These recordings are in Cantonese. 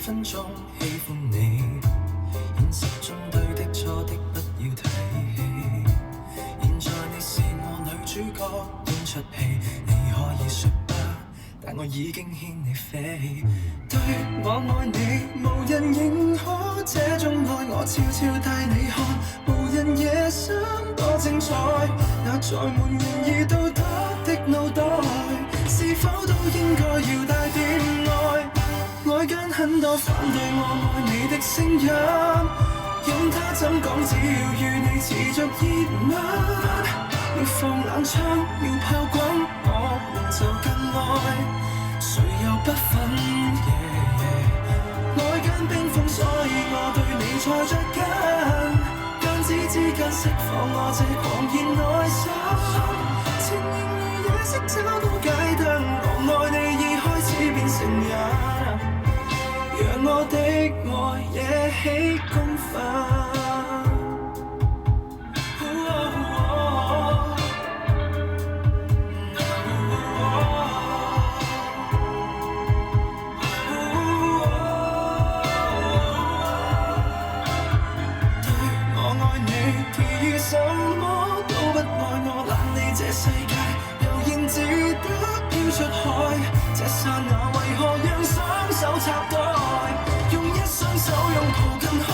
分鐘喜歡你，現實中對的錯的不要提起。現在你是我女主角演出戲，你可以說不，但我已經牽你飛。對我愛你，無人認可這種愛，我悄悄帶你看，無人夜深多精彩。那載滿願意道德的腦袋，是否都應該要帶點愛？外間很多反對我愛你的聲音，任他怎講，只要與你持續熱吻，要放冷槍，要炮轟，我們就更愛，誰又不忿？外間冰封，所以我對你才着緊，彈指之間釋放我這狂熱內心，情形如夜色找到街燈，我愛你已開始變成癮。讓我的愛惹起公憤。對我愛你，其餘什麼都不愛我，懶理這世界，悠然自得飄出海。這剎那為何讓雙手插袋？雙手擁抱更可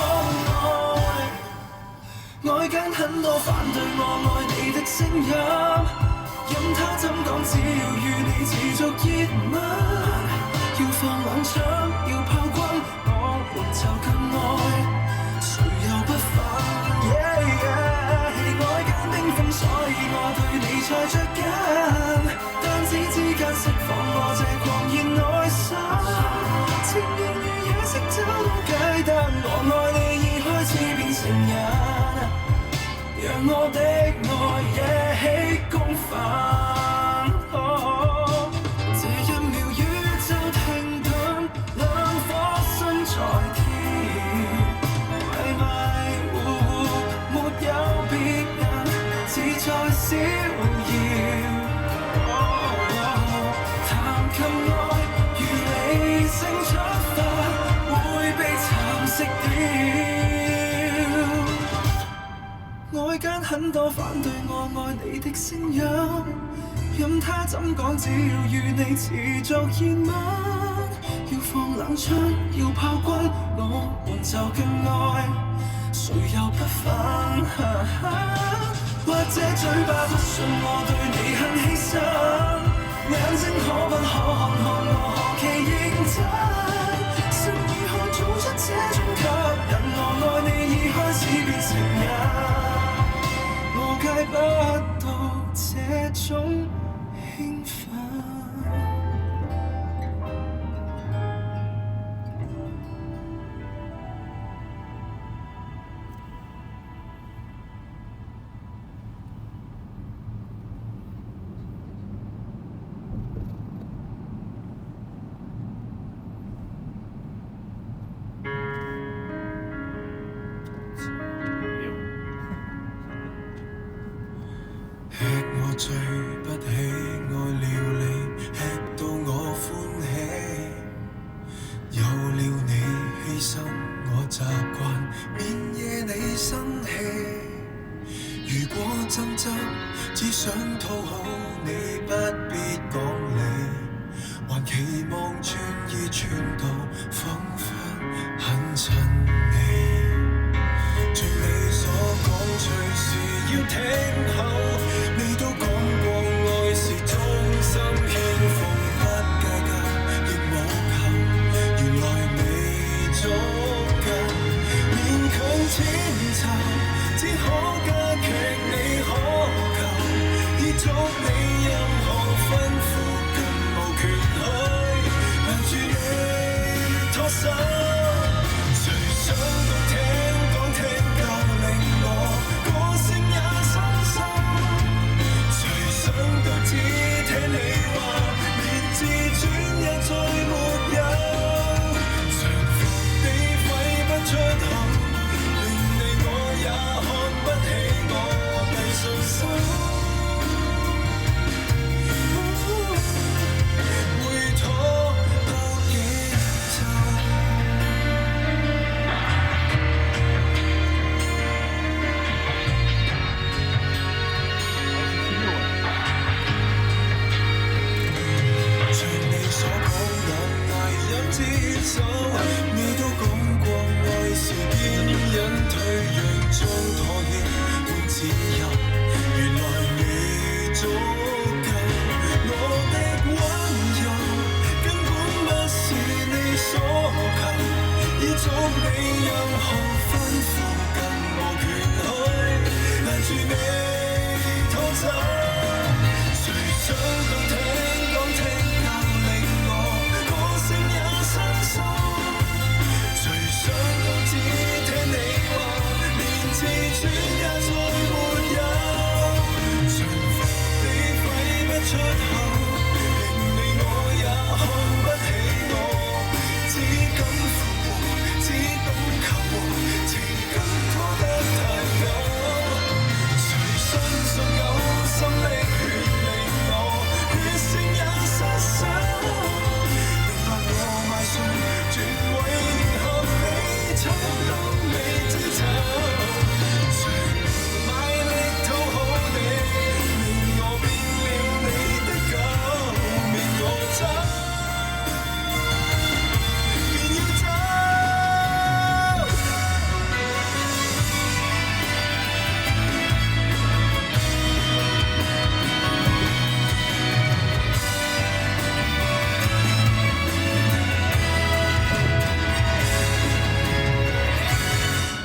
愛，外間很多反對我愛你的聲音，任他怎講，只要與你持續熱吻，要放冷槍，要炮轟，我們就更愛，誰又不忿？外間冰封，所以我對你才着緊，彈指之間釋放我這狂熱內心，情形如夜色找到街燈，我愛你已開始變成癮，讓我的愛惹起公憤。這一秒宇宙停頓，兩顆心在跳，迷迷糊糊沒有別人，自在逍遙。彈琴愛如理性出發，會被蠶食掉。外間很多反對我愛你的聲音，任他怎講，只要與你持續熱吻，要放冷槍，要炮轟，我們就更愛，誰又不忿？或者嘴巴不信我對你很犧牲，眼睛可不可看看我何其認真？神如何做出這種吸引？我愛你已開始變成癮，我戒不到這種興奮。醉不起愛料理，吃到我歡喜。有了你犧牲我習慣，免惹你生氣。如果爭執，只想討好你，不必講理。還期望轉移傳導，彷彿很親你。像你所講，隨時要聽候。你都講過愛是忠心獻奉，不計較亦無求，原來未捉緊，勉強遷就，只可加劇你渴求，已祝你任何吩咐更無權去攔住你拖手。誰想到聽講聽夠令我個性也傷心。走。你都講過愛是堅忍退讓中妥協沒自由，原來你足夠。我的溫柔根本不是你所求，已祝你任何吩咐更無權去攔住你拖走。誰想講聽講聽夠令我個性也生疏，誰想講只聽你話，連自尊也再沒有，馴服你揮不出口，令你我也看不起我，只敢附和，只懂求和，情感拖得太久，誰相信有心的血令我血性也失手，明白我邁進轉位迎合你，醜到未知醜，誰賣力討好你，令我變了你的狗，命我走，便要走。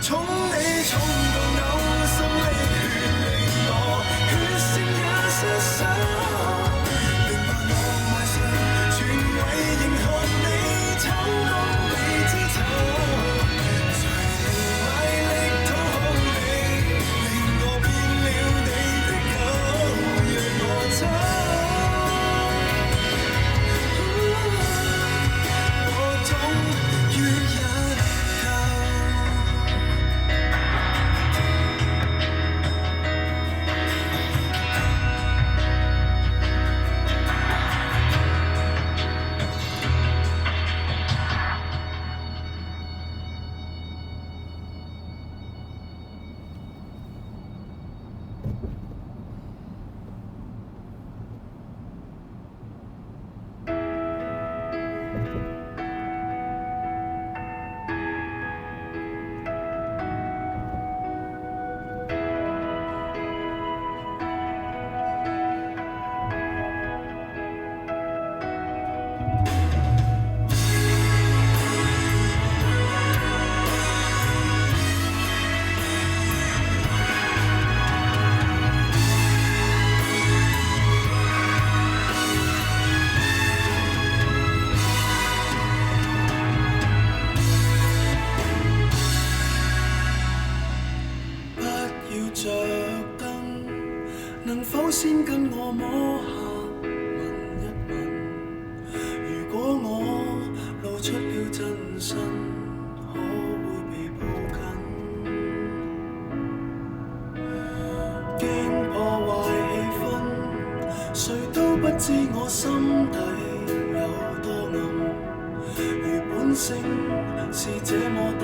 寵你寵到嘔心瀝血，令我血性也失手，明白我邁上全為迎合你，醜到未知醜，誰賣力討好你，令我變了你的狗，讓我走，我終於忍夠。着燈，能否先跟我摸下聞一聞？如果我露出了真身，可會被抱緊？驚破壞氣氛，誰都不知我心底有多暗。如本性是這麼低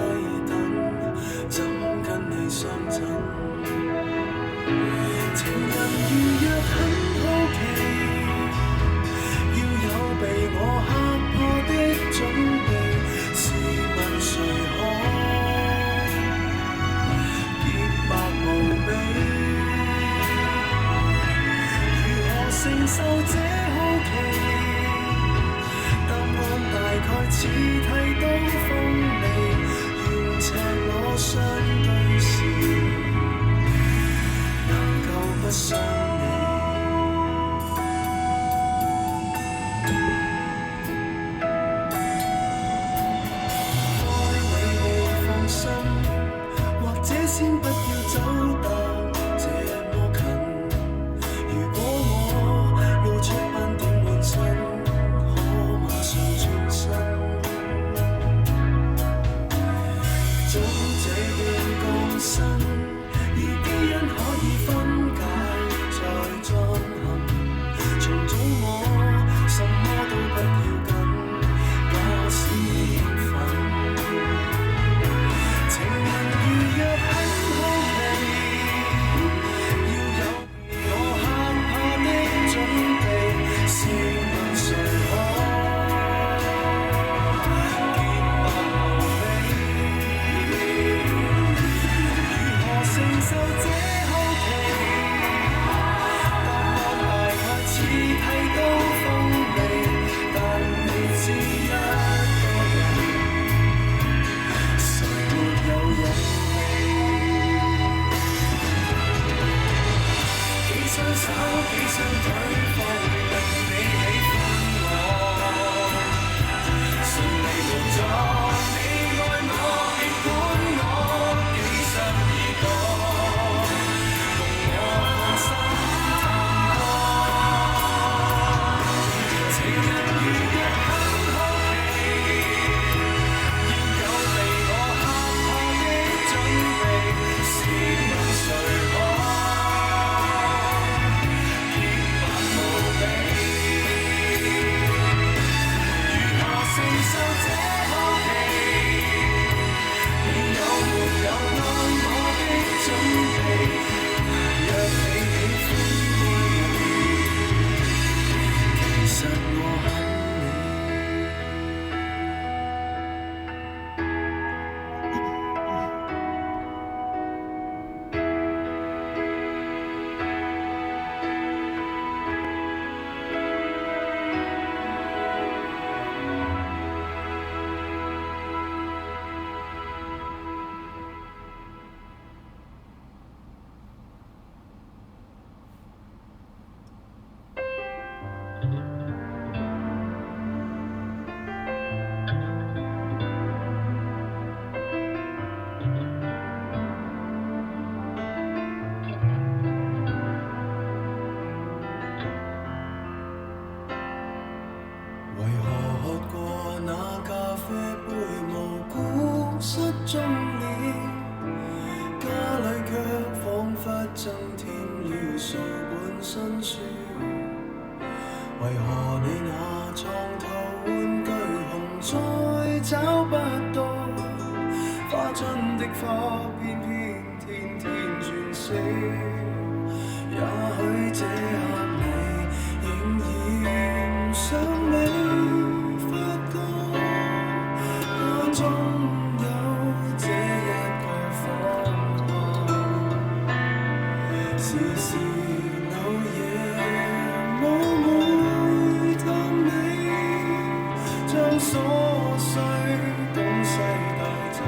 等，怎跟你相襯？情人如若很好奇，要有被我嚇破的準備，試問誰可潔白無比？如何承受這好奇？答案大概似剃刀鋒利，願赤裸相對時不想你，愛你未放心，或者先不要走得這麼近。如果我露出斑點滿身，可馬上轉身。再找不到，花樽的花偏偏天天轉死。也許這刻你仍然想你，發覺家中有這一個方向，時時漏夜無每探你，將瑣碎東西帶走。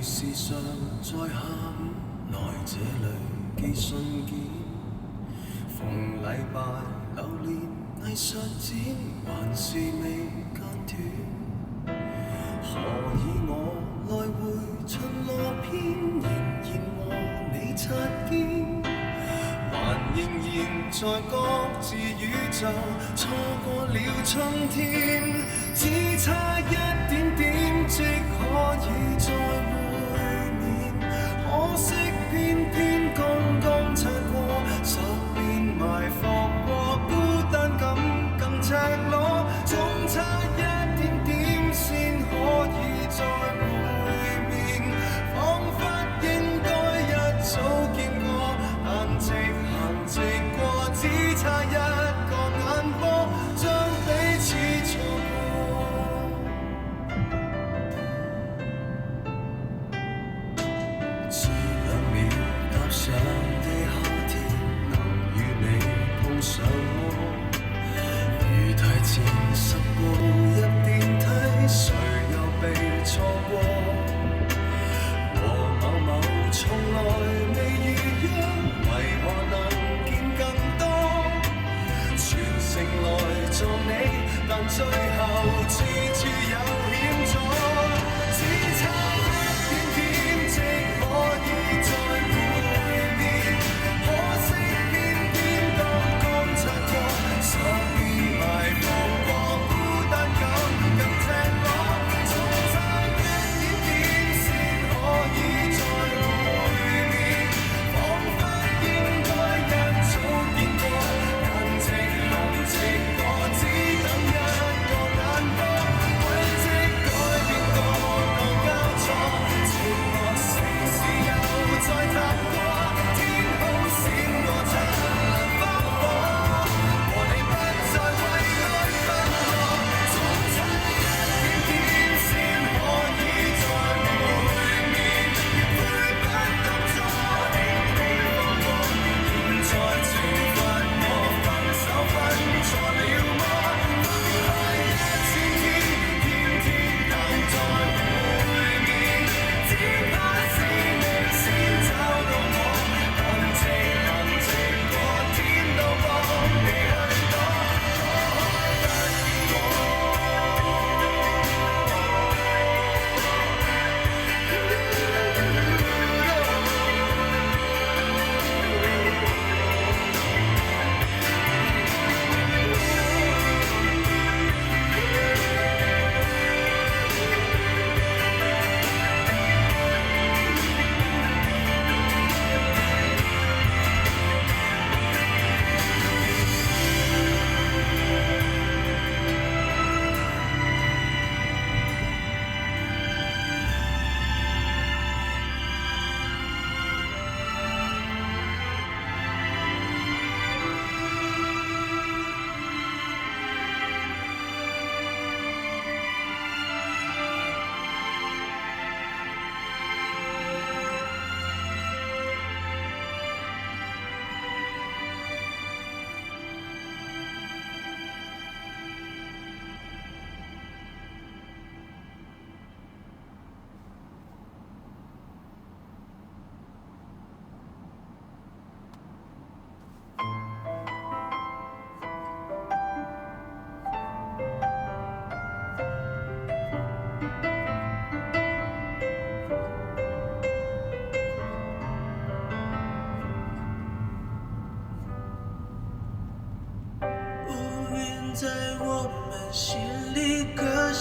時常在下午來這裏寄信件，逢禮拜流連藝術展，還是未間斷。何以我來回巡邏篇，仍然和你擦肩，還仍然在各自宇宙錯過了春天，只差一點點即可以再會面，可惜偏偏剛剛擦過，10年埋伏過，孤單感更赤裸，總差一點點先可以再會面，彷彿應該一早見過，但直行直過，只差一個眼波，將彼此錯過。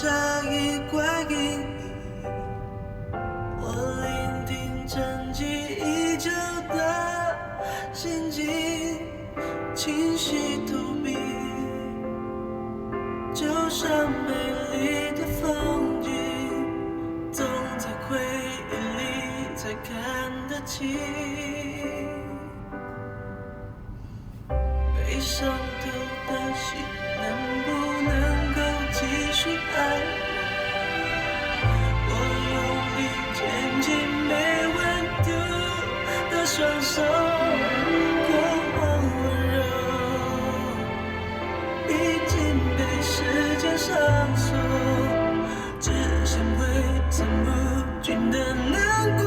下一块阴影，我聆听沉寂已久的心境，清晰透明，就像美丽的风景，总在回忆里才看得清。被伤透的心能不能够继续爱我？我用力牵紧没温度的双手，过往温柔已经被时间上锁，只剩挥散不尽的难过。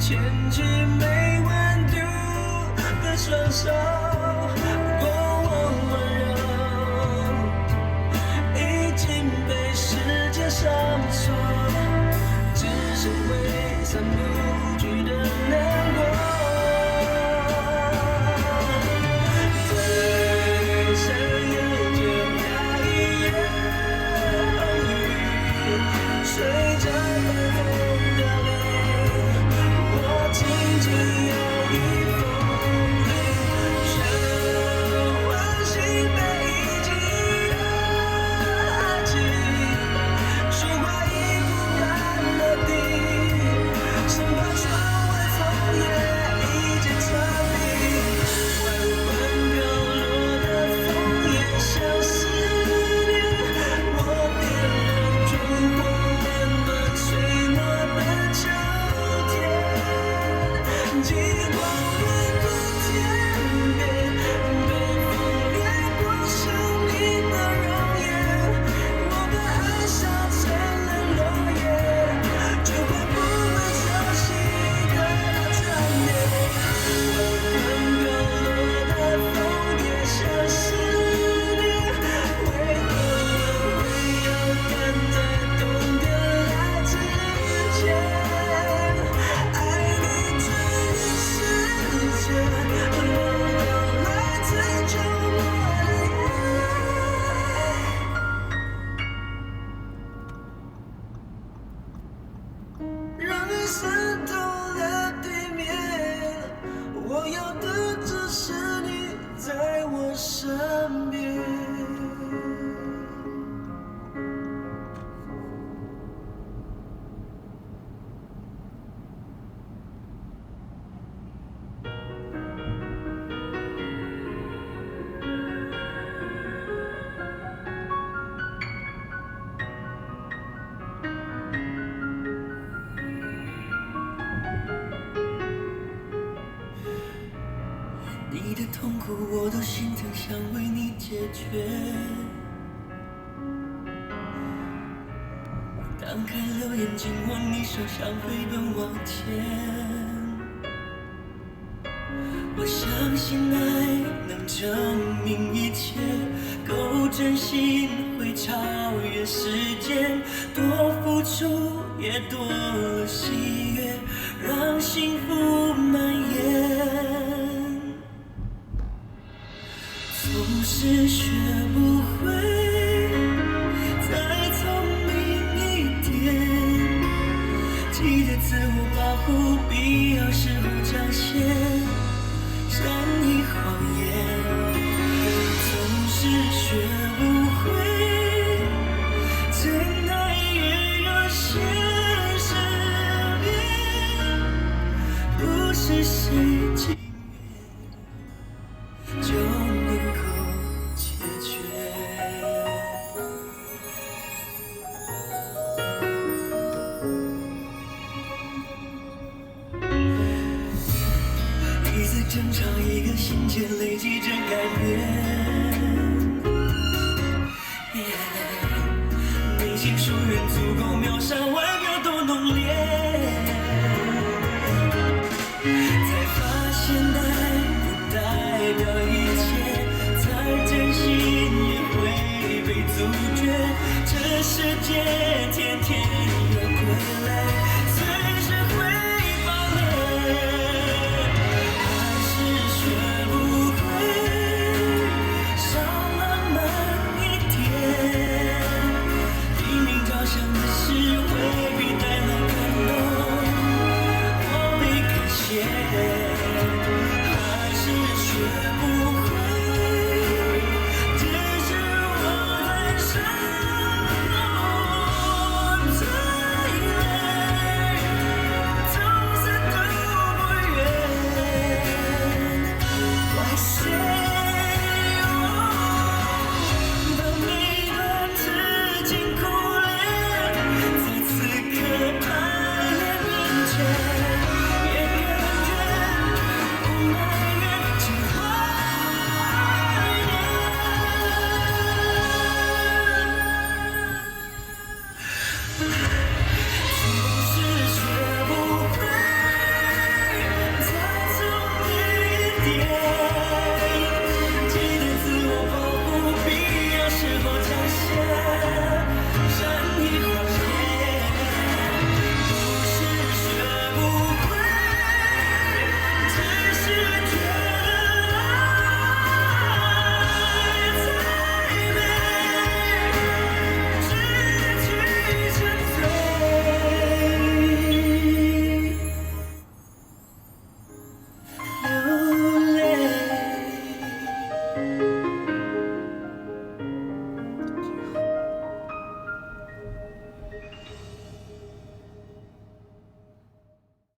牵起没温度的双手，过往温柔已经被时间上锁，只剩挥散不去的难过。最深有着那一夜风雨，随着风的轻轻有一封信，想唤醒被遗弃的爱情，虚化已不般的地，生怕窗外枫叶已经穿冰，缓缓飘落的枫叶像思念，我点燃烛火温暖岁末的秋天。极光掠过天边，被风掠过生命的容颜。我的爱像沉沦落叶，却换不回熟悉的缠绵。缓缓飘落的枫叶像思念，为何我会要赶在冬天来之前？让爱渗透了地面，我要的只是你在我身边。你的痛苦我都心疼，想为你解决。当开了眼睛，望你手想飞奔往前。我相信爱能证明一切，够真心会超越时间，多付出也多了喜悦，让幸福蔓延。是学不会再聪明一点，记得自我保护，必要时候讲些善意谎言。总是学不会真爱也有些失恋，不是谁情愿就能够解决。一再争吵，一个心结累积着改变。内心疏远足够秒杀外表多浓烈，才发现爱不代表一切，再真心也会被阻绝。这世界天天